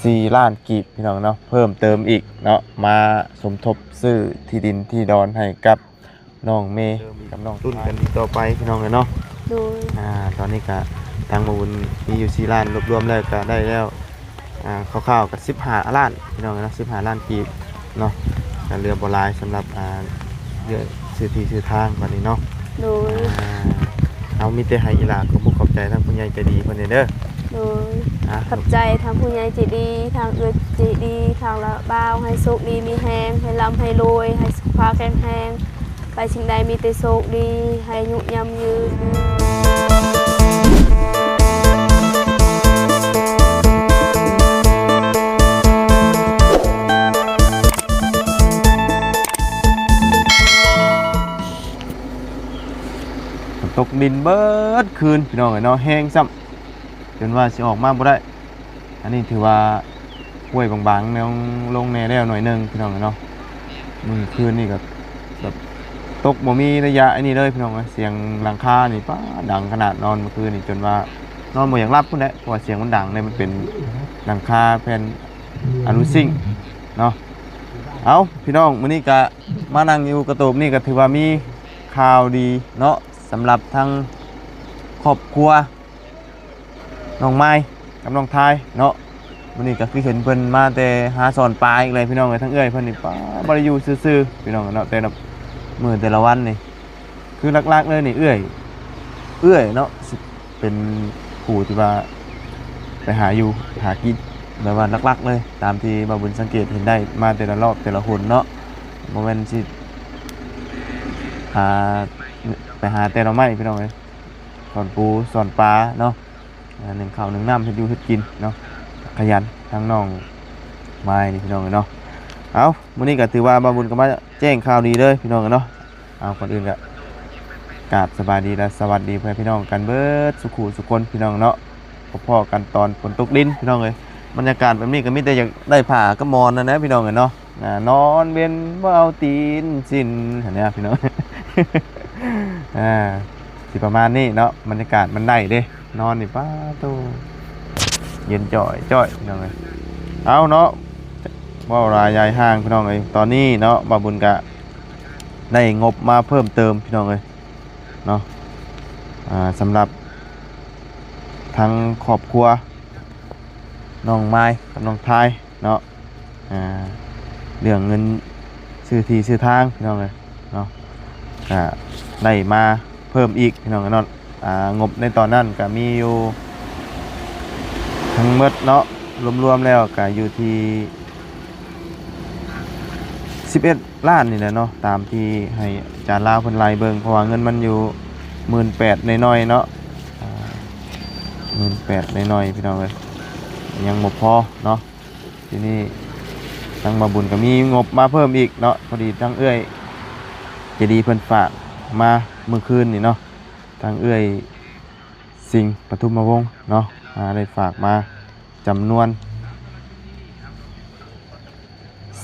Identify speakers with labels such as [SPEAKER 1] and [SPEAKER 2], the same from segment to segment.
[SPEAKER 1] 4 ล้านกีบพี่น้องเนาะเพิ่มเติมอีกเนาะมาสมทบซื้อที่ดินที่ดอนให้กับน้องเมย์กับน้องตุ้นกันต่อไปพี่น้องเลยเนาะ
[SPEAKER 2] โดย
[SPEAKER 1] ตอนนี้ก็ทางบุญมีอยู่4 ล้านรวมๆแล้วก็ได้แล้วคร่าวๆกับ15 ล้านพี่น้องเนาะ15 ล้านกีบเนาะก็เรือโบราณสำหรับเยอะซื้อที่ซื้อทางวันนี้เนาะ
[SPEAKER 2] โดย
[SPEAKER 1] เอามีแต่ให้อีหลาก็ขอบใจทั้งผู้ใหญ่ใจดีคนนี้เด้อ
[SPEAKER 2] โดยขอบใจทางผู้ใหญ่ใจดีทางใจดีทางละบ่าวให้โชคดีมีแฮงให้ร่ำให้รวยให้สุขภาพแข็งแรงไปสิ่งใดมีแต่โชคดีให้อายุยำยื
[SPEAKER 1] นตกดินเบิดคืนพี่น้องเนาะแห้งซ้ำจนว่าสิออกมาบ่ได้อันนี้ถือว่าห้วยบางๆแนวลงแน่แล้วหน่อยนึงพี่น้องเนาะมื้อคืนนี่ก็แบบตกบ่มีระยะอันนี้เลยพี่น้องเสียงหลังคานี่ป้าดังขนาดนอนเมื่อคืนนี่จนว่านอนบ่อยากหลับพุ่นแหละเพราะว่าเสียงมันดังเนี่ยมันเป็นหลังคาแผ่นอลูซิ่งเนาะเอาพี่น้องมื้อนี้ก็มานั่งอยู่กระโต๊ะนี่ก็ถือว่ามีข่าวดีเนาะสำหรับทั้งครอบครัวน้องไม้กับน้องทายเนาะวันนี้ก็คือเห็นเพิ่นมาแต่หาสอนปลาอีกเลยพี่น้องเลยทั้งเอ้ยเพิ่นนี่ป้าบ่ได้อยู่ซื่อๆพี่น้องเนาะแต่ละมื้อแต่ละวันนี่คือหลักๆเลยนี่เอ้ยเนาะเป็นผู้ที่ว่าไปหาอยู่หากินแบบว่าหลักๆเลยตามที่บ่าวบุญสังเกตเห็นได้มาแต่ละรอบแต่ละหนเนาะบ่แม่นสิหาไปหาแต่เราไม่พี่น้องเลยสอนปูสอนปลาเนาะหนึ่งข้าวหนึ่งน้ำให้ดูให้กินเนาะขยันทั้งน้องไม้นี่พี่น้องเลยเนาะเอามื้อนี้ก็ถือว่าบาบุญก็มาแจ้งข่าวดีเลยพี่น้องเนาะเอาก่อนอื่นก็กราบสบายดีและสวัสดีเพื่อนพี่น้องกันเบิดสุขุสุคนพี่น้องเนาะพ่อกันตอนฝนตกดินพี่น้องเลยบรรยากาศแบบนี้ก็มีแต่อยากได้ผ้ากระมอนนะพี่น้องเลยเนาะนอนเวียนว่าเอาตีนสิ้นเห็นไหมพี่น้องสิประมาณนี้เนาะบรรยากาศมันได้เด้นอนนี่ป้าตู้เย็นจ่อยพี่น้องเลยเอาเนาะว่ารายายห้างพี่น้องเลยตอนนี้เนาะบาบุญกะได้งบมาเพิ่มเติมพี่น้องเลยเนาะสำหรับทั้งครอบครัวน้องไม้กับน้องทายเนาะเรื่องเงินซื้อที่ซื้อทางพี่น้องเลยเนาะได้มาเพิ่มอีกพี่น้องเนาะงบในตอนนั้นก็มีอยู่ทั้งหมดเนาะรวมๆแล้วก็อยู่ที่11 ล้านนี่แหละเนาะตามที่ให้อาจารย์ลาวเพิ่นไล่เบิ่งเพราะว่าเงินมันอยู่18,000น้อยๆเนาะ18,000น้อยๆพี่น้องเอ้ยยังบ่พอเนาะทีนี้ทางบ่บุญก็มีงบมาเพิ่มอีกเนาะพอดีทั้งเอื้อยจะดีเพิ่นฝากมาเมื่อคืนนี่เนาะทางเอื้อยสิงห์ปทุมวงศ์เนาะได้ฝากมาจำนวน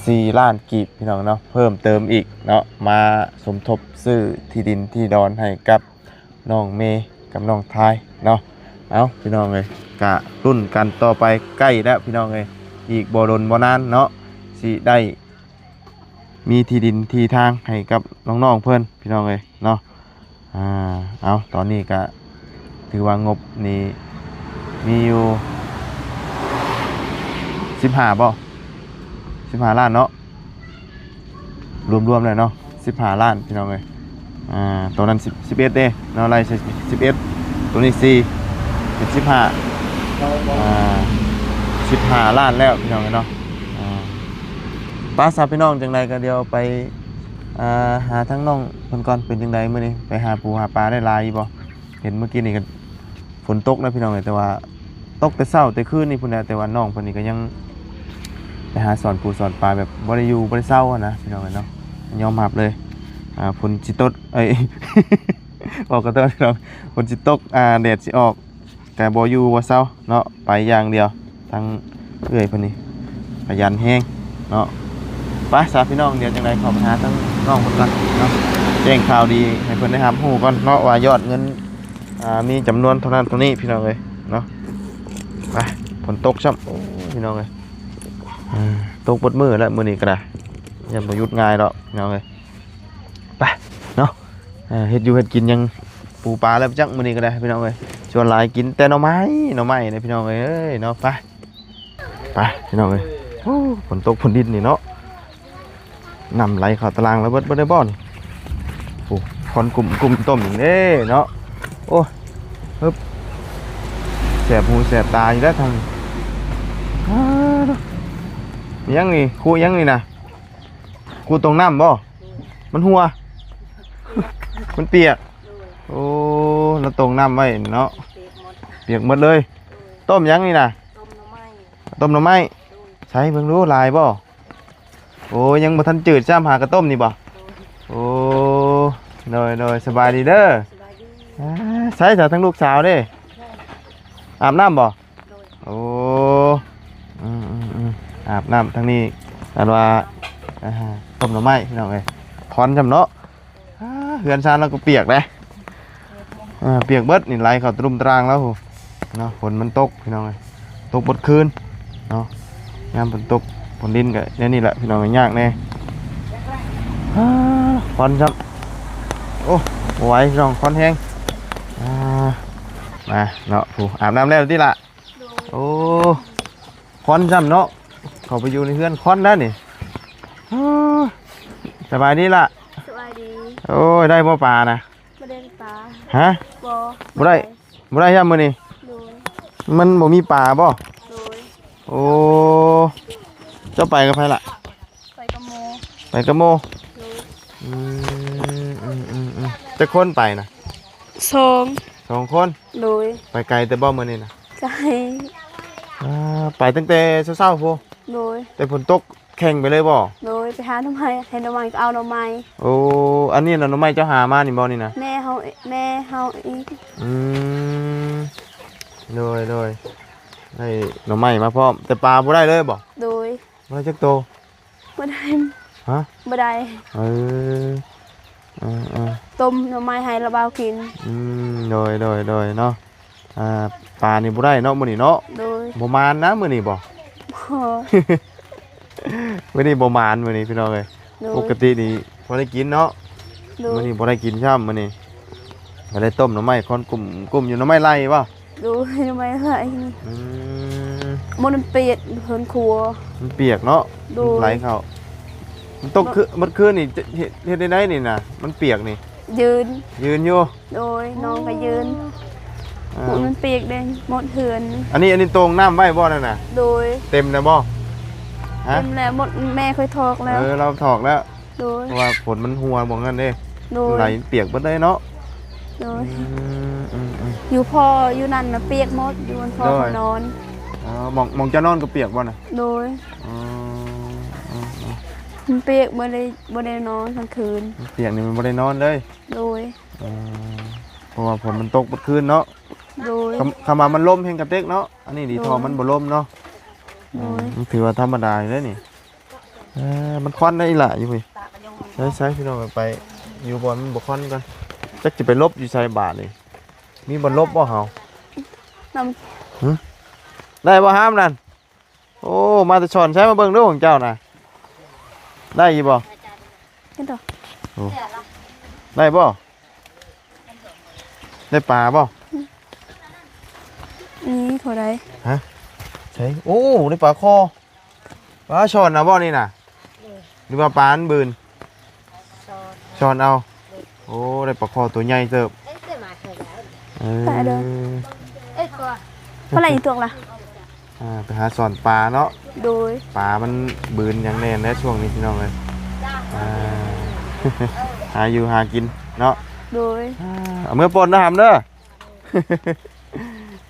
[SPEAKER 1] 4 ล้านกีบพี่น้องเนาะเพิ่มเติมอีกเนาะมาสมทบซื้อที่ดินที่ดอนให้กับน้องเมย์กับน้องทายเนาะเอาพี่น้องเลยกะรุ่นกันต่อไปใกล้แล้วพี่น้องเลยอีกบ่ดนบ่นานเนาะสิได้มีที่ดินที่ทางให้กับน้องๆเพื่อนพี่น้องเลยเนาะเอาตอนนี้ก็ถือว่างบนี่มีอยู่15 ล้านเนาะรวมๆเลยเนาะ15 ล้านพี่น้องเลยตัวนั้น11เด้เนาะอะไรใช่11ตัวนี้4เป็น15 ล้านแล้วพี่น้องเลยเนาะป้าสาวพี่น้องจังไรก็เดียวไปหาทั้งน้องคนก่อนเป็นจังไรเมื่อนี้ไปหาปูหาปลาได้ลายบ่เห็นเมื่อกี้นี่ก็ฝนตกนะพี่น้องเลยแต่ว่าตกแต่เช้าแต่คืนนี่พุ่นแหละแต่ว่าน้องคนนี้ก็ยังไปหาสอนปูสอนปลาแบบบ่ได้อยู่บ่ได้เศร้านะพี่น้องเลยเนาะยอมรับเลยฝนจิตตออกกระตุ้นพี่น้องฝนจิตตกแดดสิออกแต่บ่อยู่บ่เศร้าเนาะไปอย่างเดียวทั้งเอื้อยคนนี้ขยันแห้งเนาะไปสาวพี่น้องเดี๋ยวจังไรขอไปหาทั้งน้องคนก่อนเนาะแจ้งข่าวดีให้เพิ่นได้รับรู้ก่อนเนาะว่ายอดเงินมีจำนวนเท่านั้นเท่านี้พี่น้องเลยเนาะไปฝนตกช่ำพี่น้องเลย ตกบดมือแล้วมื้อนี้ก็ได้ยังบ่หยุดง่ายดอกพี่น้องเอ้ยไปเนาะเฮ็ดอยู่เฮ็ดกินยังปูปลาแล้วจักมื้อนี้ก็ได้พี่น้องเอ้ยชวนหลายกินแต่หน่อไม้นะพี่น้องเอ้ยเนาะไปพี่น้องเอ้ยโอ้ฝนตกฝนดินนี่เนาะน้ำไหลเข้าตารางแล้วเบิดได้บ่นี่โอ้คอนกลุ่มต้มอย่างนี้เนาะโอ้ฮึบแสบหูแสบตาอยู่แล้วทางยังนี่คูยังนี่นะคูตรงน้ำบ่มันหัว มันเปียกโอ้แล้วตรงน้ำไว้เนาะเปียกหมดเลยต้มยังนี่นะต้มหน่อไม้ใช้เบิ่งรู้ลายบ่โอ้ยังบ่ทันจืดจ้ามหากระต้มนี่บ่โอ้โดยสบายดีเด้อใช้จากทั้งลูกสาวเด้อาบน้ำบ่โอ้อาบน้ำทั้งนี้อันว่าต้มหน่อไม้พี่น้องเอ้ยคอนจำเนาะเฮือนซานเราก็เปียกเลยเปียกเบิดนี่ไหลเข้าตรุ่มตรางแล้วเนาะฝนมันตกพี่น้องเอ้ยตกบดคืนเนาะยามฝนตกฝนดินก็นี่แหละพี่น้องยากแน่คอนจำโอ้ไหวพี่น้องคอนแห้งมาเนาะอาบน้ำแล้วที่ละโอ้คอนจำเนาะเขาไปอยู่ในเฮือนคอนได้นี่สบายดีละ
[SPEAKER 2] สบายดี
[SPEAKER 1] โอ้ยได้บ่ปลานะ
[SPEAKER 2] บ่ได้ปลา
[SPEAKER 1] ฮะบ่ได้ย่ำมื้อนี้มันบ่มีปลาบ่โอ้เจ้าไปกับไผล่ะไปกับโมจะคนไปนะสองคนไปไกลแต่บ่มื้อนี้นะ
[SPEAKER 2] ไกล
[SPEAKER 1] ไปตั้งแต่เช้าๆพูแต่ฝนตกแข่งไปเลยบ่
[SPEAKER 2] ไปหาหน่อไม้ให้หน่อไม้ก็เอาหน่อไม้
[SPEAKER 1] โอ้อันนี้น่ะหน่อไม้เจ้าหามานี่บ่นี่นะ
[SPEAKER 2] แม่เฮาอีก
[SPEAKER 1] โดยได้หน่อไม้มาพร้อมแต่ปลาบ่ได้เลยบ่บ่ได้จักโต
[SPEAKER 2] บ่ได้
[SPEAKER 1] ฮะ
[SPEAKER 2] บ่ได้ต้มหน่อไม้ให้ระบาวกิน
[SPEAKER 1] โดยเนาะปลานี่บ่ได้เนาะมื้อนี้เนาะบ่มานนะมื้อนี้บ่มื้อนี้บ่มานมื้อนี้พี่น้องเอ้ยปกตินี่บ่ได้กินเนาะมื้อนี้บ่ได้กินช่ำมื้อนี้บ่ได้ต้มหน่อไม้คอนกลุ่มอยู่หน่อไม้ไล่บ่
[SPEAKER 2] หน่อไม้ไล่มันเปียกเพิ่นครัว
[SPEAKER 1] มันเปียกเนาะไหลเข้ามันตกคือมันคืนนี่เฮ็ดได้นี่น่ะมันเปียกนี่
[SPEAKER 2] ยืน
[SPEAKER 1] อยู่
[SPEAKER 2] น้องก็ยืนมันเปียกเด้หมดเหือน
[SPEAKER 1] อันนี้ตรงน้ำไว้บ่นั่นน่ะเต็มแล้วบ่
[SPEAKER 2] เต็มแล้วหมดแม่เคยถอกแล้ว
[SPEAKER 1] เราถอกแล้วเพราะว่าฝนมันหัวบ่งั้นเด้ไหลเปียกเบิดเลยเนาะ
[SPEAKER 2] อยู่พออยู่นั่นน่ะเปียกหมดอยู่บนพ่อนอน
[SPEAKER 1] มองจะนอนก็เปียกบ่น่ะ
[SPEAKER 2] มันเปียกบ่ได้นอนทั้งคืน
[SPEAKER 1] เปียกนี่มันบ่ได้นอนเลยเพราะว่าฝนมันตกเมื่อคืนเนาะคำว่ามันล่มแห่งกระเตกเนาะอันนี้ดีทอมันบ่ล่มเนาะมันถือว่าธรรมดาอยู่แล้วนี่มันควันได้ล่ะอยู่พี่ใช้พี่น้องไปอยู่บนมันบ่ควันกันจักจะไปลบอยู่ใส่บาทเลยมีบ่ลบบ่เฮาได้บ่ห้ามนั่นโอ้มาแต่ช้อนใช้มาเบิ่งดูของเจ้าน่ะได้ยี่บ่ได้บ่ได้ปลาบ่
[SPEAKER 2] นี่เท่าไร
[SPEAKER 1] ฮะใช่โอ้ได้ปลาคอปลาช้อนเอาบ่นี่น่ะหรือว่าปลาอันบืนช้อนเอาโอ้ได้ปลาคอตัวใหญ่เติบ
[SPEAKER 2] ไปเด้อเท่าไรอีกตัวล่ะ
[SPEAKER 1] ไปหาสอนปลาเนาะ
[SPEAKER 2] โดย
[SPEAKER 1] ปลามันบืนอย่างแน่นแล้วช่วงนี้พี่น้องเลยหาอยู่หากินเนาะ
[SPEAKER 2] โดย
[SPEAKER 1] เอาเมื่อปนนะหำเด้อ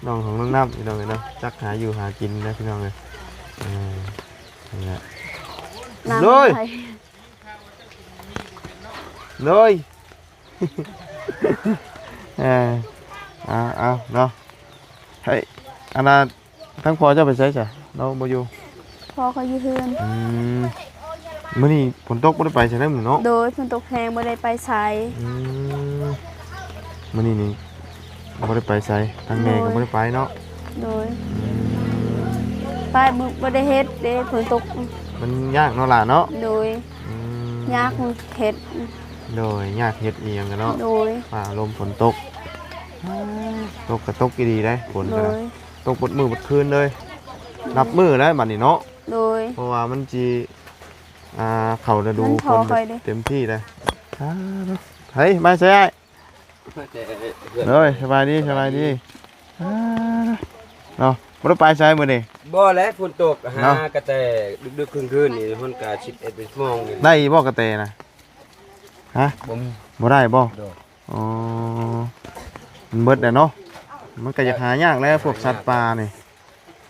[SPEAKER 1] น้องของน้องน้ำพี่น้องเลยเนาะจักหาอยู่หากินนะพี่น้องเลยเลยเอาเนาะให้อันนั้นทั้งพอจะไปใช้จ้ะเราบ่อยู่
[SPEAKER 2] พอเขาอยู่เฮือน
[SPEAKER 1] มื้อนี้ฝนตกบ่ได้ไปใช่ไหมมื้อเนาะ
[SPEAKER 2] โดยฝนตกแรงบ่ได้ไปไส
[SPEAKER 1] มื้อนี้นี่บ่ได้ไปไสทางแม่ก็บ่ได้ไปเนาะ
[SPEAKER 2] โดย ไปบ่ได้เฮ็ดเด้ฝนตก
[SPEAKER 1] มันยากเนาะล่ะเนาะ
[SPEAKER 2] โดย
[SPEAKER 1] อืม
[SPEAKER 2] ยากเฮ็ด
[SPEAKER 1] โดยยากเฮ็ดอีหยังกันเนาะ
[SPEAKER 2] โดย
[SPEAKER 1] ฟ้าลมฝนตกตกก็ตกดีๆได้ฝน
[SPEAKER 2] โด
[SPEAKER 1] ก็ได้
[SPEAKER 2] ย
[SPEAKER 1] ตกบดมือบดคืนเลยนับมือแล้วบัดนี้เนาะ
[SPEAKER 2] โดย
[SPEAKER 1] เพราะว่ามันจีเข้าฤดู
[SPEAKER 2] มัน
[SPEAKER 1] ฝ
[SPEAKER 2] พอน ค่อยเด้
[SPEAKER 1] เต็มที่เลยเฮ้ยมาใช่ได้เฮ้ยสบายดีสบายดีเนาะบ่ได้ไปใช้มื้อนี้
[SPEAKER 3] บ่แล้วฝนตก
[SPEAKER 1] เนาะ
[SPEAKER 3] หากระแตดึกๆคืนๆนี่มันก็11 โมงนี่
[SPEAKER 1] ได้บ่กระเตนะฮะ
[SPEAKER 3] บ่มี
[SPEAKER 1] บ่ได้บ่
[SPEAKER 3] ดอก
[SPEAKER 1] อ๋อมันเบิดแล้วเนาะมันก็อยากหายากแล้วพวกสัตว์ป่านี่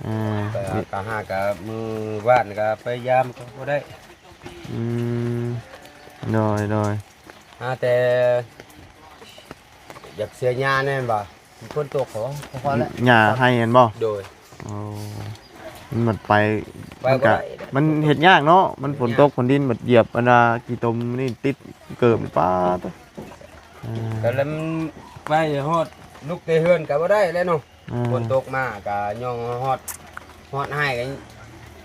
[SPEAKER 1] อ่า
[SPEAKER 3] แต่
[SPEAKER 1] นี่
[SPEAKER 3] ก็หาก็มือว่านก็พยายามก็บ่ได้
[SPEAKER 1] อืมโดย
[SPEAKER 3] หาแต่อยากเสียหญ้าแน่บ่ฝนตกเขาพอแล้ว
[SPEAKER 1] หญ้าให้เห็นบ่
[SPEAKER 3] โดย
[SPEAKER 1] อ๋อมันหมดไป
[SPEAKER 3] ไป
[SPEAKER 1] มัน
[SPEAKER 3] บ่
[SPEAKER 1] ก็
[SPEAKER 3] ได้
[SPEAKER 1] มันเห็ดยากเนาะมันฝนตกฝนดินหมดเหยียบอันน่ะกี่ตมนี่ติดเกิบป้าตัวอ่า
[SPEAKER 3] ก็แล้วมันไปฮอดลูกเตเฮือนก็บ่ได้แล้วเนาะ ฝนตกมาก็ย่องฮอดให้กัน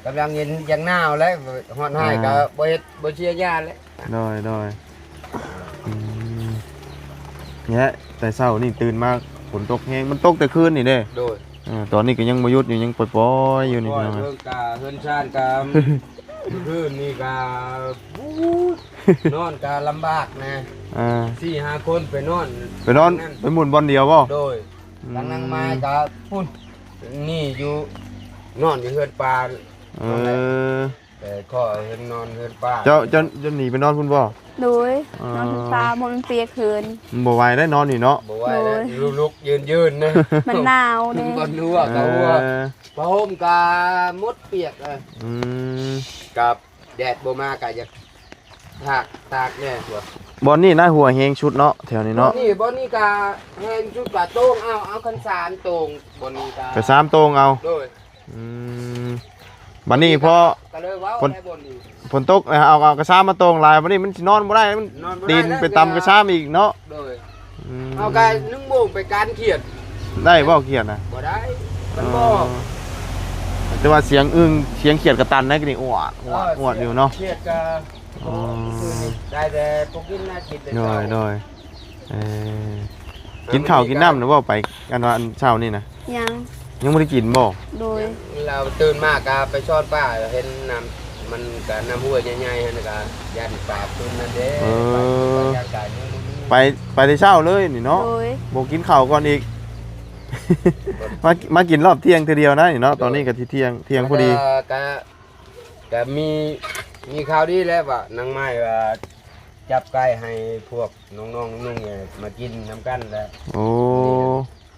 [SPEAKER 3] กำลังเย็นยังหนาวแล้วฮอดให้ก็บ่เฮ็ดบ่เชียร์หญ้าแล้ว
[SPEAKER 1] โดยอืมเนี่ยแต่เช้านี่ตื่นมาฝนตกแห้งมันตกแต่คืนนี่เด้
[SPEAKER 3] โดย
[SPEAKER 1] ตอนนี้ก็ยังบ่หยุดอยู่ยังปล่อยๆอยู่นี่
[SPEAKER 3] โอ้ย
[SPEAKER 1] พี่น้อง
[SPEAKER 3] เรื่องกาเฮือนชาติกาคืนนี่กาบู๊ดนอนกาลำบากนะ
[SPEAKER 1] อ่า
[SPEAKER 3] 4-5 คนไปนอน
[SPEAKER 1] ไปนอนไปหมุนบอลเดียวบ่
[SPEAKER 3] โดยทางนั่งไม้กาพุ่นนี่อยู่นอนอยู่เฮือนปลา
[SPEAKER 1] เออ
[SPEAKER 3] แต่ข้อเฮือนนอนเฮือนปลา
[SPEAKER 1] เจ้าหนีไปนอนพุ่นบ่
[SPEAKER 2] โดยนอนตาบ่มันเปียกคืน
[SPEAKER 1] มันบ่ไหวได้นอนนี่เนาะ
[SPEAKER 3] บอกว่าแล้วลุกๆยืนๆนะ
[SPEAKER 2] มันหนาว
[SPEAKER 3] มั
[SPEAKER 2] เด้
[SPEAKER 3] นบ่นัวกะหัว
[SPEAKER 1] เออ
[SPEAKER 3] พระห่มกามดเปียก
[SPEAKER 1] อืม
[SPEAKER 3] กับแดดบ่มากะอยากตากแน่ตัว
[SPEAKER 1] บอลนี่น่าหัวเฮงชุดเนาะแถวนี้เนาะ
[SPEAKER 3] บ่นี่กะแห้งจุดกะโต้งเอาคันสารโต้งบ่นี่กะ
[SPEAKER 1] ไปซ้ำตรงเอา
[SPEAKER 3] โดย
[SPEAKER 1] อืมบัดนี้พอ
[SPEAKER 3] ก็เลยเว้า
[SPEAKER 1] คน
[SPEAKER 3] ได้บ่นี่
[SPEAKER 1] ฝนตกเอากระซ้ำมาตรงลายบัดนี้มันสินอนบ่ได้มัน
[SPEAKER 3] นอนบ่
[SPEAKER 1] ดินไปตำกระซ้ำอีกเนาะ
[SPEAKER 3] โดย
[SPEAKER 1] อืม
[SPEAKER 3] เอากะนึ่งโมงไปการเขียด
[SPEAKER 1] ได้บ่เขียดน่ะ
[SPEAKER 3] บ่ได้มันบ่
[SPEAKER 1] แต่ว่าเสียงอึ้งเสียงเขียดกระตันนั่นก็นี่อ้วดอยู่เนาะ
[SPEAKER 3] เขียดกะ
[SPEAKER 1] อ๋อ
[SPEAKER 3] ได้แต่พวกกินน่ากินแต่
[SPEAKER 1] โด
[SPEAKER 3] เช้าย
[SPEAKER 1] เออกินข้าวกินน้ำหรือว่าไปกันวันเช้านี่นะ
[SPEAKER 2] ยัง
[SPEAKER 1] ยังไม่ได้กินบ่
[SPEAKER 2] โดย
[SPEAKER 3] เราตื่นมากะไปช้อนป้าเห็นน้ำมันกะน้ำห้วยใหญ่ๆหั่นน่ะกะยันปากขึ้นนั่นเด้ไปย่างกายยังบ่มี
[SPEAKER 1] ไปแต่เช้าเลยนี่เนาะ
[SPEAKER 2] โดย
[SPEAKER 1] บ่กินข้าวก่อนอีก มากินรอบเที่ยงทีเดียวนะนี่เนาะตอนนี้ก็ที่เที่ยงพอดี
[SPEAKER 3] ก็มีข่าวดีแล้วว่านางไม้ว่าจับไก่ให้พวกน้องๆนุ่งๆเนี่ยมากินน้ำกันแล้ว
[SPEAKER 1] โอ้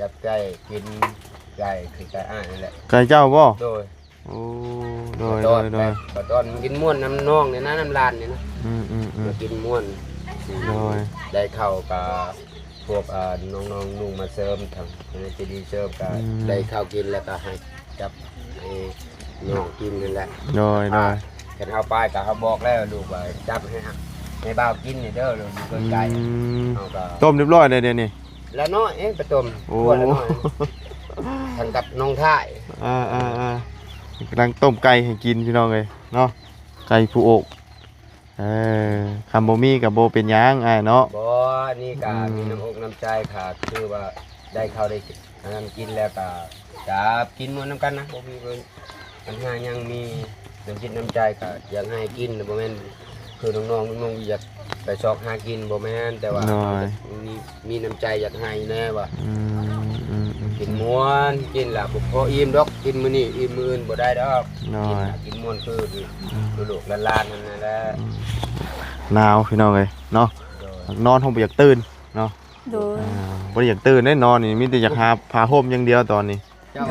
[SPEAKER 3] จับไก่กินไก่คือไก่อ้ายนั่นแหละ
[SPEAKER 1] ไก่เจ้าบ่
[SPEAKER 3] โดย
[SPEAKER 1] โอ้โดย
[SPEAKER 3] ตอน
[SPEAKER 1] โดย
[SPEAKER 3] แบบตอนกินม่วนน้ำน้องเนี่ยนะน้ำลานเนี่ยนะ
[SPEAKER 1] อืม
[SPEAKER 3] มากินม่วน
[SPEAKER 1] โดย
[SPEAKER 3] ได้เข้ากับพวกน้องๆนุ่งมาเสริมทางจะดีเสริมก็ได้ข้าวกินแล้วก็ให้จับให้น้องกินนั่นแหละ
[SPEAKER 1] โดย
[SPEAKER 3] กันเอาไปก็เขาบอกแล้วลูกว่าจับให้บ่าวกินนี่เด้อลูกอยู่ใกล้
[SPEAKER 1] อืม
[SPEAKER 3] ๆเอาก็
[SPEAKER 1] ต้มเรียบร้อยเลยเดี๋ยวนี้
[SPEAKER 3] แล้วน้อยไปต้ม
[SPEAKER 1] โอ้
[SPEAKER 3] ขวดละน้อยทางกับน้องท่าย
[SPEAKER 1] กำลังต้มไก่ให้กินพี่น้องเลยเนาะไก่ผู้อกคำโบมี่กับโบเป็นหยังอ้ายเนาะ
[SPEAKER 3] บ่นี่ก็มีน้ำอกน้ำใจค่ะคือว่าได้ข้าวได้น้ำกินแล้วก็จะกินมื้อน้ำกันนะบ่มีปัญหายังมีน้ำจิตน้ำใจก็อยากให้กินบ่แม่นคือน้องๆนุ่งๆอยากไปซอกหากินบ่แม่นแต่ว่ามีน้ำใจอยากให้แน่ว่า
[SPEAKER 1] อืม
[SPEAKER 3] กินม้วนกินล่ะบ่พออิ่มดอกกินมื้อนี้อิ่มมื้ออื่นบ่ได้ดอก
[SPEAKER 1] น้อย
[SPEAKER 3] กินม้วนคือลูกๆหลานๆนั่นแหละ
[SPEAKER 1] หนาวพี่น้องเลยเนาะ
[SPEAKER 3] โดย
[SPEAKER 1] นอนห้องไปอยากตื่นเนาะ
[SPEAKER 2] โดย
[SPEAKER 1] บ่ได้อยากตื่นได้นอนนี่มีแต่อยากหาผ้าห่มอย่างเดียวตอนนี้
[SPEAKER 3] เจ้า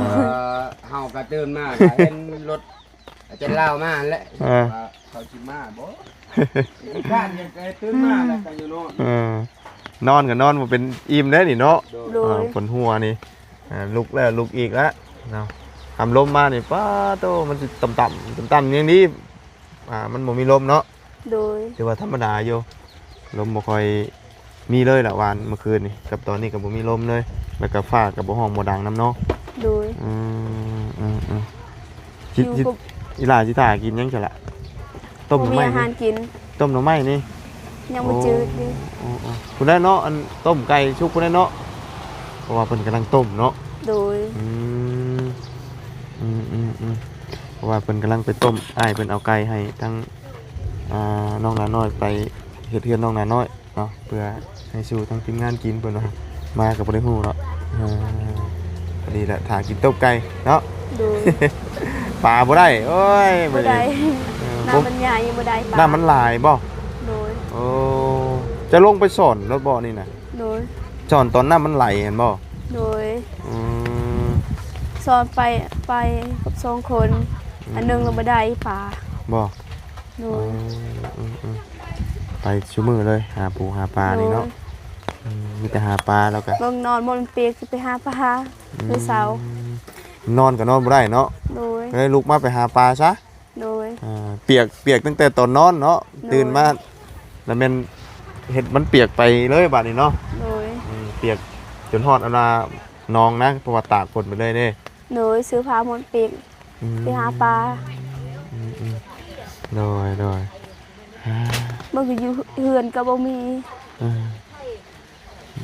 [SPEAKER 3] เฮาก็ตื่นมาก็เห็นรถอาจารย์ลาวมาหั่นแหละว่าเขาสิมาบ่อีกบ้านยังตื่นมาแล้วก็อยู่โน่น
[SPEAKER 1] นอนกับนอนบ่เป็นอิ่มได้นี่เนาะ
[SPEAKER 2] โดย
[SPEAKER 1] ฝนหัวนี่ลุกแล้วลุกอีกแล้วเนาะทำลมมานี่ป้าโตมันสิต่ำๆอย่างนี้มันบ่มีลมเนาะ
[SPEAKER 2] โดย
[SPEAKER 1] ถือว่าธรรมดาอยู่ลมบ่ค่อยมีเลยละวานเมื่อคืนนี่กับตอนนี้ก็บ่มีลมเลยแล้วก็ฟ้าก็บ่ห้องบ่ดังน้ำเนาะ
[SPEAKER 2] โดย
[SPEAKER 1] อืม จิ
[SPEAKER 2] อยู่
[SPEAKER 1] จิ
[SPEAKER 2] กับ
[SPEAKER 1] อีหลาสิถ่ากินยังจะละต้มหน่อ
[SPEAKER 2] มี
[SPEAKER 1] ไม้
[SPEAKER 2] อาหาร
[SPEAKER 1] นี่
[SPEAKER 2] กิน
[SPEAKER 1] ต้มหน่อไม้นี่
[SPEAKER 2] ยังบ่จืดนี่
[SPEAKER 1] โอ้คุณได้เนาะอันต้มไก่ชุบคุณได้เนาะเพราะว่าเพิ่นกำลังต้มเนาะ
[SPEAKER 2] โดย
[SPEAKER 1] อืมเพราะว่าเพิ่นกำลังไปต้มอ้ายเพิ่นเอาไก่ให้ทั้งน้องนาน้อยไปเฮ็ดเทือนน้องนาน้อยเนาะเพื่อให้สู่ทั้งทีมงานกินเพิ่นว่ามากับบ่ได้ฮู้เนาะพอดีแหละถ้ากินต้มไก่เนาะ
[SPEAKER 2] โดย
[SPEAKER 1] ปลาบ่ได้โอ้ย
[SPEAKER 2] บ่ได้
[SPEAKER 1] เออ
[SPEAKER 2] น้ำมันใหญ่ยังบ่ได้ปลา
[SPEAKER 1] น้ำมันหลายบ่
[SPEAKER 2] โดย
[SPEAKER 1] โอ้จะลงไปสอนรถบ่นี่น่ะ
[SPEAKER 2] โดย
[SPEAKER 1] สอนตอนน้ำมันไหลเห็นบ่
[SPEAKER 2] โดย
[SPEAKER 1] อืม
[SPEAKER 2] สอนไปกับ2คนอันหนึงเราบ่ได้ปลา
[SPEAKER 1] บ่
[SPEAKER 2] โด
[SPEAKER 1] อื
[SPEAKER 2] ย
[SPEAKER 1] มไปชูมือเลยหาปูหาปลานี่เนาะมีแต่หาปลาแล้วกัน
[SPEAKER 2] เบิ่งนอนบนเปียกสิไปหาปลาคือเสาร์
[SPEAKER 1] นอนก็นอนบ่ได้เนาะ
[SPEAKER 2] โดย
[SPEAKER 1] ก็เลยลุกมาไปหาปลาซะ
[SPEAKER 2] โดย
[SPEAKER 1] เปียกตั้งแต่ตอนนอนเนาะตื่นมาแล้วแม่นเห็ดมันเปียกไปเลยบัดนี้เนาะ
[SPEAKER 2] โดย
[SPEAKER 1] เปียกจนฮอดเอานานองนะเพราะว่าตากฝนไปเลยเด้
[SPEAKER 2] โดยซื้อผ้าหมดเปียกไปหาปลา
[SPEAKER 1] โดย
[SPEAKER 2] เมื่อกี้อยู่เฮือนก็บ่มี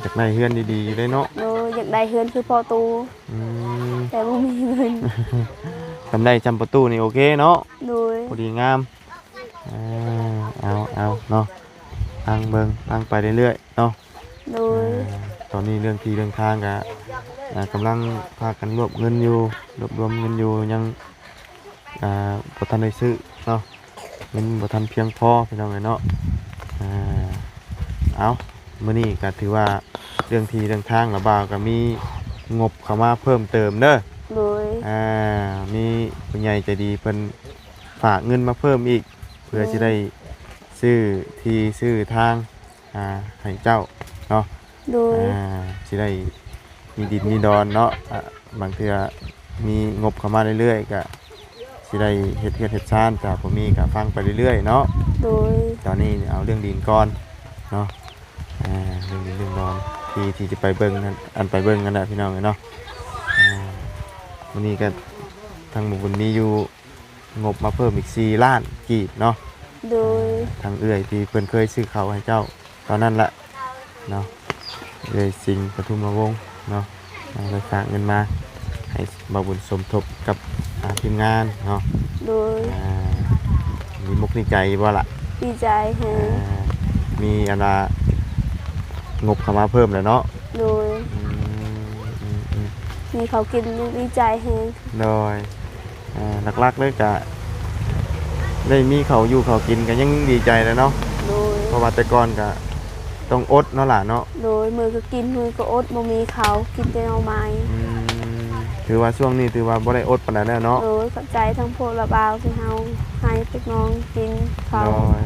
[SPEAKER 1] จากในเฮือนดีๆได้เนาะ
[SPEAKER 2] โดยอยากได้เฮือนคือพอตู
[SPEAKER 1] อืม
[SPEAKER 2] แต่บ่มีเงิน
[SPEAKER 1] ทำได้จำประตูนี่โอเคเนาะ
[SPEAKER 2] โดย
[SPEAKER 1] พอดีงามเอาเนาะตั้งเบิ่งตั้งไปเรื่อยๆเนาะ
[SPEAKER 2] โดย
[SPEAKER 1] ตอนนี้เรื่องที่เรื่องทางกะกำลังพากันรวบเงินอยู่รวบรวมเงินอยู่ยังบ่ทันได้ซื้อเนาะเงินบ่ทันเพียงพอพี่น้องเอ้ยเนาะเอามื้อนี้ก็ถือว่าเรื่องที่เรื่องทางระบ่าวก็มีงบเข้ามาเพิ่มเติมเด้อ
[SPEAKER 2] โดย
[SPEAKER 1] มีผู้ใหญ่ใจดีเพิ่นฝากเงินมาเพิ่มอีกเพื่อจะได้ซื้อที่ซื้อทางให้เจ้าเนาะ
[SPEAKER 2] โดย
[SPEAKER 1] สิได้มีดินมีดอนเนาะบางเทื่อมีงบเข้ามาเรื่อยๆก็สิได้เฮ็ดเชานจากผมมีก็ฟังไปเรื่อยๆเนาะ
[SPEAKER 2] โดย
[SPEAKER 1] ตอนนี้เอาเรื่องดินก่อนเนาะเรื่องดินเรื่องดอนที่จะไปเบิ่งนั่นอันไปเบิ่งกันนะพี่น้องเนาะวันนี้ก็ทางหมู่บุญมีอยู่งบมาเพิ่มอีก4 ล้านกีบเนาะ
[SPEAKER 2] โดย
[SPEAKER 1] ทางเอื้อยที่เพิ่นเคยซื้อเขาวให้เจ้าตอนนั้นแหละเนาะเลยสิงห์ปทุมวงศ์เนาะเลยฝากเงินมาให้บ่าวบุญสมทบกับทีมงานเนาะ
[SPEAKER 2] โดย
[SPEAKER 1] มีมุกในใจบ่ล่ะ
[SPEAKER 2] ดีใจแฮง
[SPEAKER 1] มีอะไรงบเข้ามาเพิ่มแล้วเนาะ
[SPEAKER 2] โดยมีเขากินดีใจแฮง
[SPEAKER 1] โดยหลักๆเลยก็ได้มีเขาอยู่เขากินก็ยังดีใจแล้วเนาะ
[SPEAKER 2] โดย
[SPEAKER 1] เพราะว่าแต่ก่อนก็ต้องอดเนาะล่ะเนาะ
[SPEAKER 2] โดยมือก็กินมือก็อดบ่มีเขากินแต่เอาไม้
[SPEAKER 1] ถือว่าช่วงนี้ถือว่าบ่ได้อดปานใดแล้วเนาะ
[SPEAKER 2] โดยขอบใจทั้งพวกระบาวที่เฮาให้พวกน้องกินเขา
[SPEAKER 1] โดย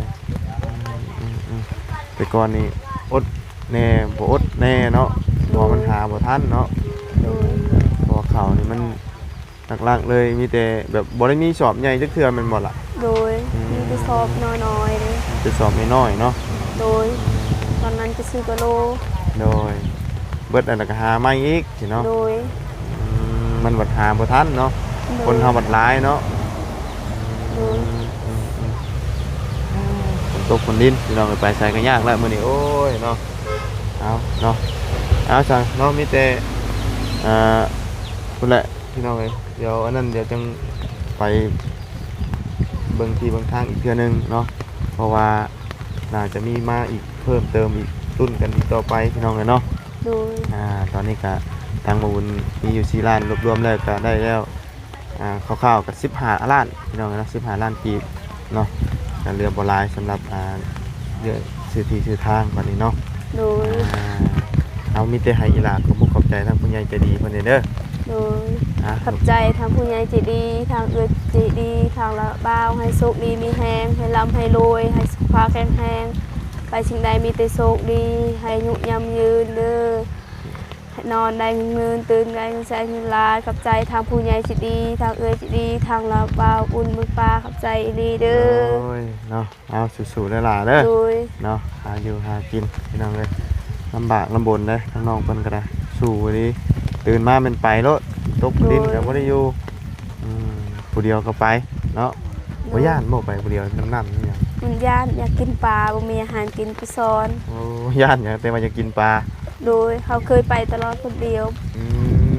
[SPEAKER 1] แต่ก่อนนี่อดแน่บ่อดแน่เนาะเพราะมันหาบ่ทันเนาะ
[SPEAKER 2] โดย
[SPEAKER 1] เพราะเขานี่มันหลักๆเลยมีแต่แบบบ่ได้มีสอบใหญ่จักเทื่อแม่นบ่ล่ะ
[SPEAKER 2] โดยมีไปสอบน้อยๆเลย
[SPEAKER 1] จะสอบน้อยๆเนาะ
[SPEAKER 2] โดยตอนนั้นจะซื้อกะโล
[SPEAKER 1] โดยเบิดอันนั้นก็หาใหม่อีกสิเนาะ
[SPEAKER 2] โดย
[SPEAKER 1] มันบัดหาบ่ทันเนาะคนเฮาบัดหลายเนาะ
[SPEAKER 2] โดย
[SPEAKER 1] ฝนตกฝนดินพี่น้องไปใส่ก็ยากแล้วมื้อนี้โอ้ยเนาะเอาเนาะเอาจังเนาะมีแต่พุ่นแหละพี่น้องเอ้ยเดี๋ยวอันนั้นเดี๋ยวจังไปเบิ่งที่เบิ่งทางอีกเทื่อนึงเนาะเพราะว่าน่าจะมีมาอีกเพิ่มเติมอีกรุ่นกันอีกต่อไปพี่น้องเอ้ยเนาะ
[SPEAKER 2] โดย
[SPEAKER 1] ตอนนี้ก็ทางบุญมีอยู่4 ล้านรวมๆแล้วก็ได้แล้วคร่าวๆกับ15 ล้านพี่น้องเนาะ15 ล้านกีบเนาะก็เรือบ่หลายสำหรับเรือซื้อที่ซื้อทางบัดนี้เนาะ
[SPEAKER 2] โดย
[SPEAKER 1] เอามีแต่ให้อีหลาขอบคุณขอบใจทางผู้ใหญ่ใจดีเพิ่นเด้อ
[SPEAKER 2] โดยขอบใจทางผู้ใหญ่ใจดีทางเอื้อใจดีทางละบ่าวให้สุขดีมีแฮงให้ร่ำให้รวยให้สุขภาพแข็งแรงไปสิ่งใดมีแต่โชคดีให้ยุยำยืนเด้อให้นอนได้เงินตื่นได้เงินแสนเงินล้านขอบใจทางผู้ใหญ่ใจดีทางเอื้อใจดีทางละบ่าวอุ่นมือปลาขอบใจดีเด้อ
[SPEAKER 1] โอ้ยเนาะเอาสู้ๆเด้อหล่ะเด้อ
[SPEAKER 2] โดย
[SPEAKER 1] เนาะหาอยู่หากินพี่น้องเอ้ยลำบากลำบนเด้อทั้งน้องเพิ่นก็ได้สู้วันนี้ตื่นมาเป็นไปโลดตกดินก็บ่ได้อยู่ ผู้เดียวก็ไปเนาะบ่ย่านบ่ไปผู้เดียวน้ำนี่หยัง
[SPEAKER 2] มันย่านอยากกินปลาบ่มีอาหารกินไปซ้อน
[SPEAKER 1] โอ้ย่านหยังแต่ว่าจะกินปลา
[SPEAKER 2] โดยเขาเคยไปตลอดคนเดียว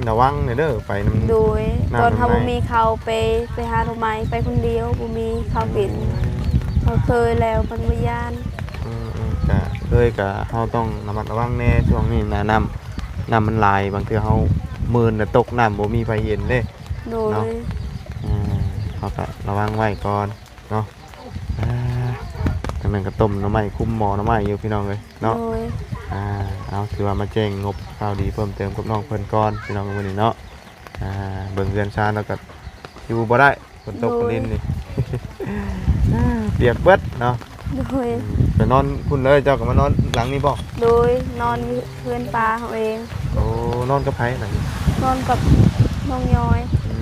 [SPEAKER 1] ระวังหน่อยเด้อไปน้ำ
[SPEAKER 2] โดย
[SPEAKER 1] น้ำ
[SPEAKER 2] ตอนเขา
[SPEAKER 1] ทำไม
[SPEAKER 2] บ่มีเขาไปหาหน่อไม้ไปคนเดียวบ่มีเขากินเขาเคยแล้วมันบ่ย่าน
[SPEAKER 1] ก็เคยก็เฮาต้องระมัดระวังแน่ช่วงนี้นะน้ำมันหลายบางเทื่อเฮามืนน่ะตกน้ำบ่มีไฟเย็นเด้
[SPEAKER 2] โด
[SPEAKER 1] เนาะ
[SPEAKER 2] ย
[SPEAKER 1] เขาก็ระวังไว้ก่อนเนาะทางนั้นก็ต้มหน่อไม้คุ้มหม้อหน่อไม้อยู่พี่น้องเลยเนาะ
[SPEAKER 2] โดย
[SPEAKER 1] เอาถือว่ามาแจ้งงบข่าวดีเพิ่มเติมกับน้องเพิ่นก่อนพี่น้องมื้อนี้เนาะเบิ่งเรือนชานแล้วก็อยู่บ่ได้ฝนตกฝนดินนี่ เปียกเบิดเนาะ
[SPEAKER 2] โดย
[SPEAKER 1] ไปนอนพุ่นเลยเจ้าก็มานอนหลังนี้บ่
[SPEAKER 2] โดยนอนอยู่เพื่อนปลาเขาเอง
[SPEAKER 1] โอ้นอนกับไผหลังนี้
[SPEAKER 2] นอนกับน้องย้อย
[SPEAKER 1] อื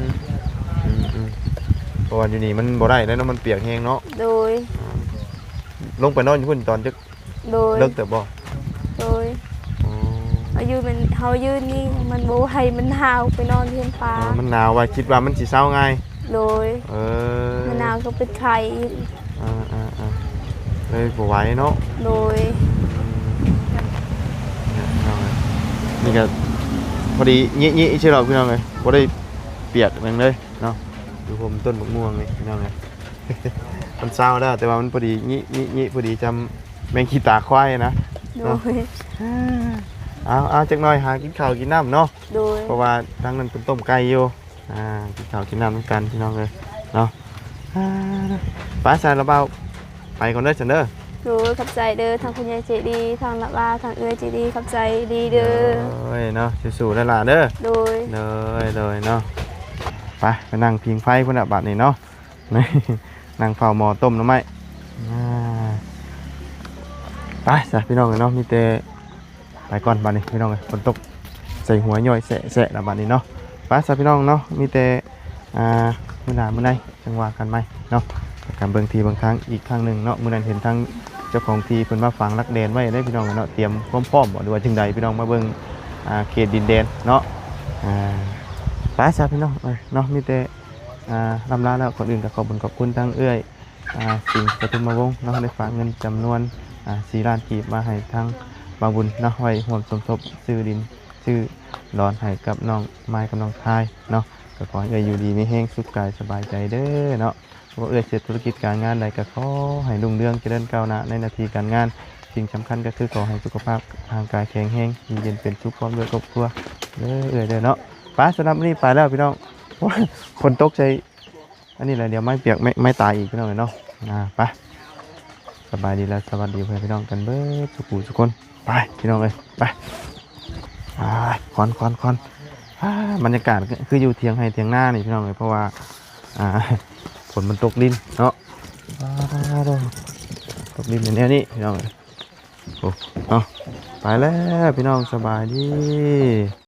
[SPEAKER 1] มเพราะว่าอยู่นี่มันบ่ได้แล้วเนาะมันเปียกแฮงเนาะ
[SPEAKER 2] โดย
[SPEAKER 1] ลงไปนอนอยู่พุ่นตอนจึก
[SPEAKER 2] โดย
[SPEAKER 1] เลิกแต่บ่
[SPEAKER 2] โดย
[SPEAKER 1] อ๋อ
[SPEAKER 2] เขายืนนี่มันโบให้มันหนาวไปนอนเพื่อนปลา
[SPEAKER 1] มันหนาวว่าคิดว่ามันสิเศร้าง่าย
[SPEAKER 2] โดย
[SPEAKER 1] เออ
[SPEAKER 2] มันหนาวก็เป็นไข่อีก
[SPEAKER 1] เลยบ่ไหวเนาะ
[SPEAKER 2] โดย
[SPEAKER 1] นี่ก็พอดีงี้ใช่หรอพี่น้องเลยพอได้เปียกมันเลยเนาะดูผมต้นมะม่วงนี่พี่น้องเลย มันเศร้าแล้วแต่ว่ามันพอดีงี้พอดีจำแมงขี้ตาควายนะ
[SPEAKER 2] โดย
[SPEAKER 1] เอาจักหน่อยหากินข้าวกินน้ำเนาะ
[SPEAKER 2] โดย
[SPEAKER 1] เพราะว่าทั้งนั้นเป็นต้มไก่อยู่กินข้าวกินน้ำเหมือนกันพี่น้องเลยเนาะป้าสายระเบาไปก่อนเด้อจันเด้อ
[SPEAKER 2] โดยขับใจเด้อทางคุณยายเจดีทางละลาทางเอื้อเจดีขับใจดีเด้อ
[SPEAKER 1] เนาะสู้ๆได้ล่ะเด้อ
[SPEAKER 2] โดย
[SPEAKER 1] เลยเนาะไปนั่งพิงไฟพุ่นน่ะบัดนี้เนาะ นี่ นั่งเฝ้าหม้อต้มหน่อไม้ไปจ้ะพี่น้องเนาะมีแต่ไปก่อนบัดนี้พี่น้องเอ้ยฝนตกใส่หัวย่อยแสะละบัดนี้เนาะไปจ้ะพี่น้องเนาะมีแต่มื้อหน้ามื้อใดจังว่ากันไหมเนาะการเบิ่งทีบางครั้งอีกครั้งหนึงเนาะมื้อนั้นเห็นทางเจ้าของทีเพิ่นมาฝังรักแดนไว้ได้พี่น้องเนาะเตรียมพร้อมบ่ดูว่าจังใดพี่น้องมาเบิ่งเขตดินแดนเนาะไปจ้ะพี่น้องเนาะมีแต่ลำลาแล้วคนอื่นก็ขอบคุณทั้งเอื้อยสิงห์ปทุมวงศ์เนาะได้ฝากเงินจำนวน4 ล้านกีบมาให้ทั้งบางบุญเนาะไว้ร่วมสมทบซื้อดินซื้อดอนให้กับน้องไม้กับน้องทายเนาะก็ขอให้เอื้อยอยู่ดีมีแห้งสุขกายสบายใจเด้อเนาะว่าเอื้อยเสร็จธุรกิจการงานใดก็ขอให้รุ่งเรืองเจริญก้าวหน้าในหน้าที่การงานสิ่งสำคัญก็คือขอให้สุขภาพทางกายแข็งแรงอยู่เย็นเป็นสุขพร้อมด้วยครอบครัวเด้อเอื้อยเด้อเนาะไปสำหรับวันนี้ไปแล้วพี่น้อง คนตกใจอันนี้แหละเดี๋ยวไม่เปียกไม่ตายอีกพี่น้องเนาะไปสบายดีแล้วสวัสดีเพื่อนพี่น้องกันเบิดทุกคนไปพี่น้องเลยไปคอนบรรยากาศคืออยู่เทียงให้เทียงหน้านี่พี่น้องเลยเพราะว่าฝนมันตกดินเนาะตกดินอย่างนี้พี่น้องเลยโอ้ไปแล้วพี่น้องสบายดี